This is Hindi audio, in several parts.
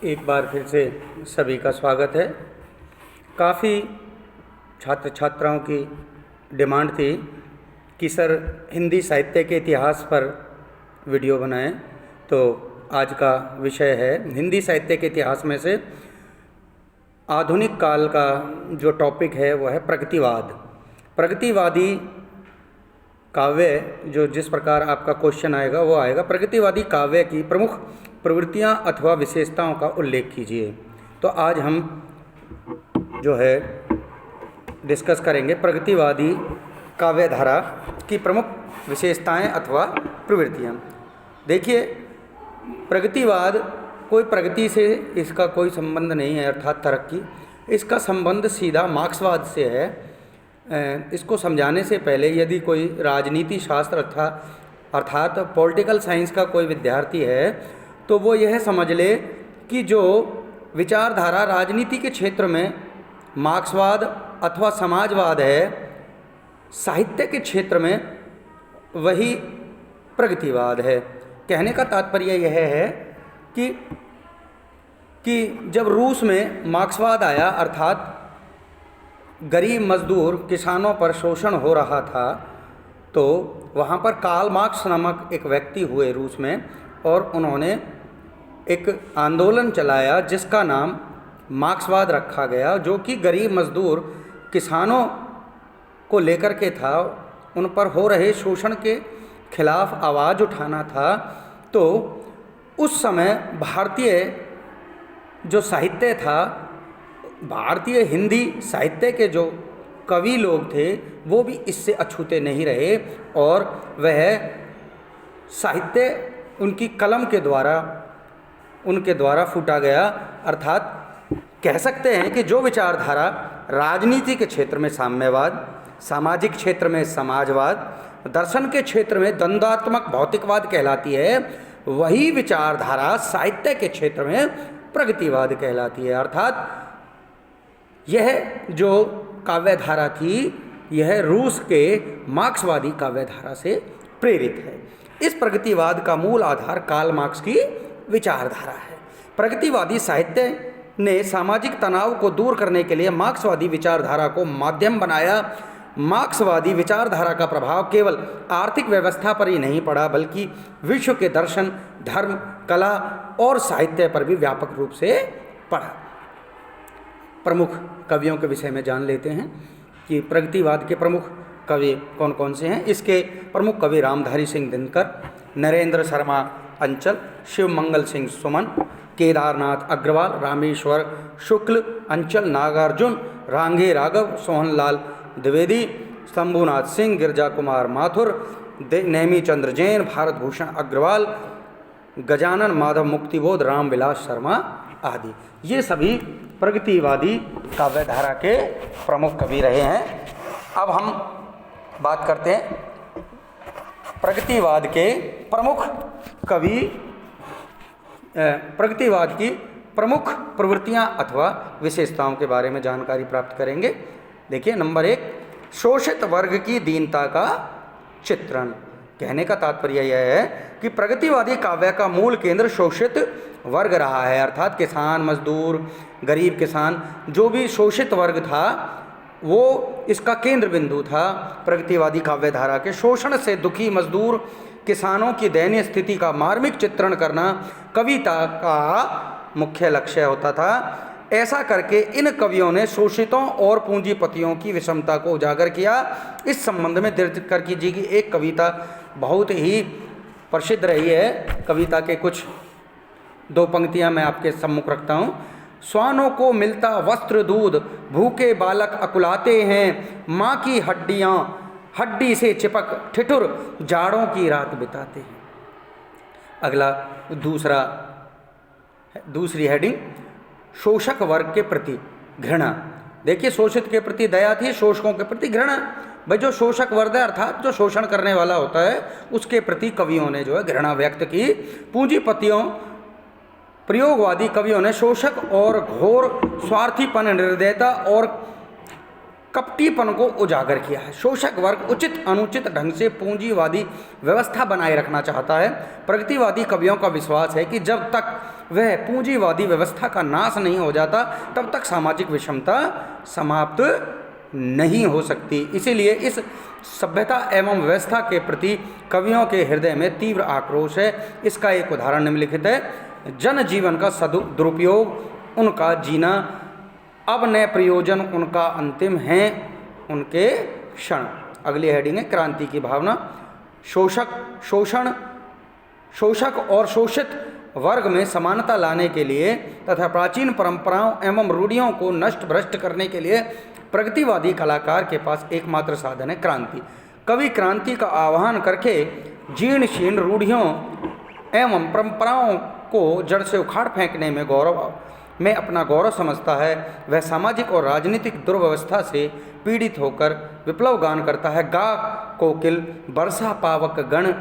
एक बार फिर से सभी का स्वागत है। काफ़ी छात्र छात्राओं की डिमांड थी कि सर हिंदी साहित्य के इतिहास पर वीडियो बनाएं, तो आज का विषय है हिंदी साहित्य के इतिहास में से आधुनिक काल का जो टॉपिक है वो है प्रगतिवाद। प्रगतिवादी काव्य, जो जिस प्रकार आपका क्वेश्चन आएगा वो आएगा, प्रगतिवादी काव्य की प्रमुख प्रवृत्तियां अथवा विशेषताओं का उल्लेख कीजिए। तो आज हम जो है डिस्कस करेंगे प्रगतिवादी काव्य धारा की प्रमुख विशेषताएं अथवा प्रवृत्तियां। देखिए, प्रगतिवाद कोई प्रगति से इसका कोई संबंध नहीं है, अर्थात तरक्की। इसका संबंध सीधा मार्क्सवाद से है। इसको समझाने से पहले यदि कोई राजनीति शास्त्र अर्थात पॉलिटिकल साइंस का कोई विद्यार्थी है तो वो यह समझ ले कि जो विचारधारा राजनीति के क्षेत्र में मार्क्सवाद अथवा समाजवाद है, साहित्य के क्षेत्र में वही प्रगतिवाद है। कहने का तात्पर्य यह है कि जब रूस में मार्क्सवाद आया, अर्थात गरीब मजदूर किसानों पर शोषण हो रहा था, तो वहाँ पर कार्ल मार्क्स नामक एक व्यक्ति हुए रूस में, और उन्होंने एक आंदोलन चलाया जिसका नाम मार्क्सवाद रखा गया, जो कि गरीब मजदूर किसानों को लेकर के था, उन पर हो रहे शोषण के खिलाफ आवाज़ उठाना था। तो उस समय भारतीय जो साहित्य था, भारतीय हिंदी साहित्य के जो कवि लोग थे वो भी इससे अछूते नहीं रहे, और वह साहित्य उनकी कलम के द्वारा उनके द्वारा फूटा गया। अर्थात कह सकते हैं कि जो विचारधारा राजनीति के क्षेत्र में साम्यवाद, सामाजिक क्षेत्र में समाजवाद, दर्शन के क्षेत्र में द्वंद्वात्मक भौतिकवाद कहलाती है, वही विचारधारा साहित्य के क्षेत्र में प्रगतिवाद कहलाती है। अर्थात यह जो काव्य धारा थी यह रूस के मार्क्सवादी काव्य धारा से प्रेरित है। इस प्रगतिवाद का मूल आधार कार्ल मार्क्स की विचारधारा है। प्रगतिवादी साहित्य ने सामाजिक तनाव को दूर करने के लिए मार्क्सवादी विचारधारा को माध्यम बनाया। मार्क्सवादी विचारधारा का प्रभाव केवल आर्थिक व्यवस्था पर ही नहीं पड़ा, बल्कि विश्व के दर्शन, धर्म, कला और साहित्य पर भी व्यापक रूप से पड़ा। प्रमुख कवियों के विषय में जान लेते हैं कि प्रगतिवाद के प्रमुख कवि कौन कौन से हैं। इसके प्रमुख कवि रामधारी सिंह दिनकर, नरेंद्र शर्मा अंचल, शिव मंगल सिंह सुमन, केदारनाथ अग्रवाल, रामेश्वर शुक्ल अंचल, नागार्जुन रांगे राघव, सोहनलाल द्विवेदी, शंभुनाथ सिंह, गिरजा कुमार माथुर, नेमी चंद्र जैन, भारत भूषण अग्रवाल, गजानन माधव मुक्तिबोध, रामविलास शर्मा आदि। ये सभी प्रगतिवादी काव्य धारा के प्रमुख कवि रहे हैं। अब हम बात करते हैं प्रगतिवाद के प्रमुख कवि, प्रगतिवाद की प्रमुख प्रवृत्तियां अथवा विशेषताओं के बारे में जानकारी प्राप्त करेंगे। देखिए, नंबर 1, शोषित वर्ग की दीनता का चित्रण। कहने का तात्पर्य यह है कि प्रगतिवादी काव्य का मूल केंद्र शोषित वर्ग रहा है, अर्थात किसान, मजदूर, गरीब किसान, जो भी शोषित वर्ग था वो इसका केंद्र बिंदु था। प्रगतिवादी काव्य धारा के शोषण से दुखी मजदूर किसानों की दयनीय स्थिति का मार्मिक चित्रण करना कविता का मुख्य लक्ष्य होता था। ऐसा करके इन कवियों ने शोषितों और पूंजीपतियों की विषमता को उजागर किया। इस संबंध में दिनकर जी की एक कविता बहुत ही प्रसिद्ध रही है। कविता के कुछ 2 पंक्तियां मैं आपके सम्मुख रखता हूँ। श्वानों को मिलता वस्त्र दूध, भूखे बालक अकुलाते हैं, माँ की हड्डियाँ हड्डी से चिपक ठिठुर जाड़ों की रात बिताते हैं। अगला दूसरी हेडिंग, शोषक वर्ग के प्रति घृणा। देखिए, शोषित के प्रति दया थी, शोषकों के प्रति घृणा। भाई, जो शोषक वर्ग है अर्थात जो शोषण करने वाला होता है उसके प्रति कवियों ने जो है घृणा व्यक्त की। पूंजीपतियों, प्रयोगवादी कवियों ने शोषक और घोर स्वार्थीपन, निर्दयता और कपटीपन को उजागर किया है। शोषक वर्ग उचित अनुचित ढंग से पूंजीवादी व्यवस्था बनाए रखना चाहता है। प्रगतिवादी कवियों का विश्वास है कि जब तक वह पूंजीवादी व्यवस्था का नाश नहीं हो जाता तब तक सामाजिक विषमता समाप्त नहीं हो सकती। इसीलिए इस सभ्यता एवं व्यवस्था के प्रति कवियों के हृदय में तीव्र आक्रोश है। इसका एक उदाहरण निम्नलिखित है। जनजीवन का दुरुपयोग उनका जीना, अब न प्रयोजन उनका अंतिम है उनके क्षण। अगली हेडिंग है क्रांति की भावना। शोषक और शोषित वर्ग में समानता लाने के लिए तथा प्राचीन परंपराओं एवं रूढ़ियों को नष्ट भ्रष्ट करने के लिए प्रगतिवादी कलाकार के पास एकमात्र साधन है क्रांति। कवि क्रांति का आह्वान करके जीर्ण शीर्ण रूढ़ियों एवं परंपराओं को जड़ से उखाड़ फेंकने में अपना गौरव समझता है। वह सामाजिक और राजनीतिक दुर्व्यवस्था से पीड़ित होकर विप्लव गान करता है। गा कोकिल बरसा पावक गण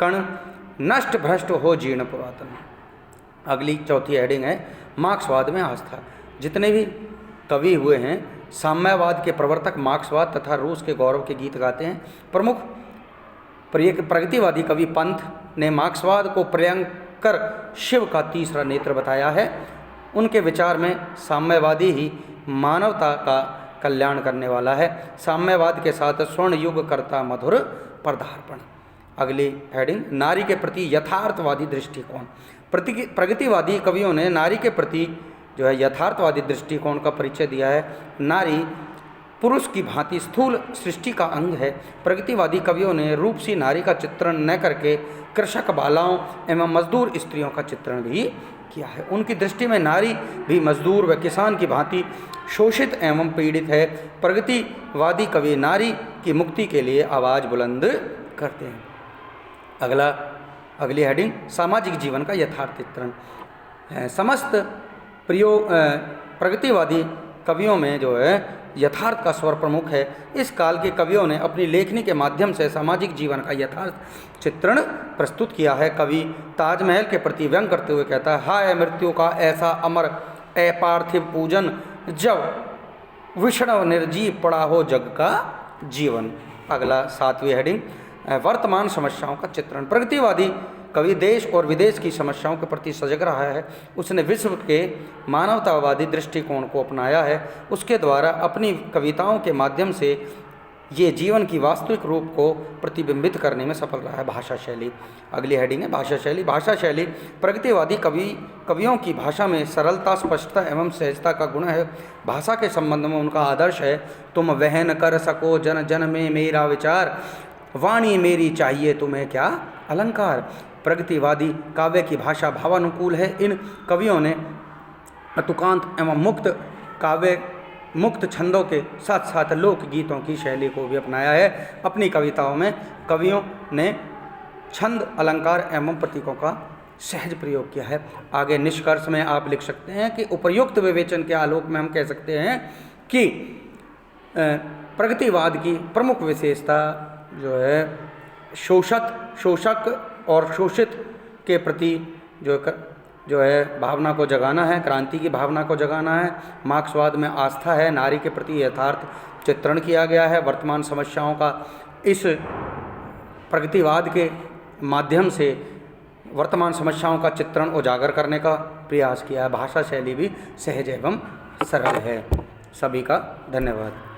कण नष्ट भ्रष्ट हो जीर्ण पुरातन। अगली चौथी हेडिंग है मार्क्सवाद में आस्था। जितने भी कवि हुए हैं साम्यवाद के प्रवर्तक मार्क्सवाद तथा रूस के गौरव के गीत गाते हैं। प्रमुख प्रगतिवादी कवि पंत ने मार्क्सवाद को प्रियंकर शिव का तीसरा नेत्र बताया है। उनके विचार में साम्यवादी ही मानवता का कल्याण करने वाला है। साम्यवाद के साथ स्वर्ण युग करता मधुर पदार्पण। अगली हेडिंग नारी के प्रति यथार्थवादी दृष्टिकोण। प्रगतिवादी कवियों ने नारी के प्रति जो है यथार्थवादी दृष्टिकोण का परिचय दिया है। नारी पुरुष की भांति स्थूल सृष्टि का अंग है। प्रगतिवादी कवियों ने रूपसी नारी का चित्रण न करके कृषक बालाओं एवं मजदूर स्त्रियों का चित्रण भी किया है। उनकी दृष्टि में नारी भी मजदूर व किसान की भांति शोषित एवं पीड़ित है। प्रगतिवादी कवि नारी की मुक्ति के लिए आवाज़ बुलंद करते हैं। अगली हेडिंग सामाजिक जीवन का यथार्थ चित्रण। समस्त प्रगतिवादी कवियों में जो है यथार्थ का स्वर प्रमुख है। इस काल के कवियों ने अपनी लेखनी के माध्यम से सामाजिक जीवन का यथार्थ चित्रण प्रस्तुत किया है। कवि ताजमहल के प्रति व्यंग करते हुए कहता है, हाय मृत्यु का ऐसा अमर अपार्थिव पूजन, जब विष्णु निर्जीव पड़ा हो जग का जीवन। अगला सातवीं हेडिंग वर्तमान समस्याओं का चित्रण। प्रगतिवादी कवि देश और विदेश की समस्याओं के प्रति सजग रहा है। उसने विश्व के मानवतावादी दृष्टिकोण को अपनाया है। उसके द्वारा अपनी कविताओं के माध्यम से ये जीवन की वास्तविक रूप को प्रतिबिंबित करने में सफल रहा है। भाषा शैली। अगली हेडिंग है भाषा शैली। भाषा शैली प्रगतिवादी कवियों की भाषा में सरलता, स्पष्टता एवं सहजता का गुण है। भाषा के संबंध में उनका आदर्श है, तुम वहन कर सको जन जन में मेरा विचार, वाणी मेरी चाहिए तुम्हें क्या अलंकार। प्रगतिवादी काव्य की भाषा भावानुकूल है। इन कवियों ने तुकांत एवं मुक्त काव्य मुक्त छंदों के साथ साथ लोकगीतों की शैली को भी अपनाया है। अपनी कविताओं में कवियों ने छंद, अलंकार एवं प्रतीकों का सहज प्रयोग किया है। आगे निष्कर्ष में आप लिख सकते हैं कि उपर्युक्त विवेचन के आलोक में हम कह सकते हैं कि प्रगतिवाद की प्रमुख विशेषता जो है शोषक और शोषित के प्रति जो है भावना को जगाना है, क्रांति की भावना को जगाना है। मार्क्सवाद में आस्था है, नारी के प्रति यथार्थ चित्रण किया गया है। वर्तमान समस्याओं का इस प्रगतिवाद के माध्यम से वर्तमान समस्याओं का चित्रण उजागर करने का प्रयास किया है। भाषा शैली भी सहज एवं सरल है। सभी का धन्यवाद।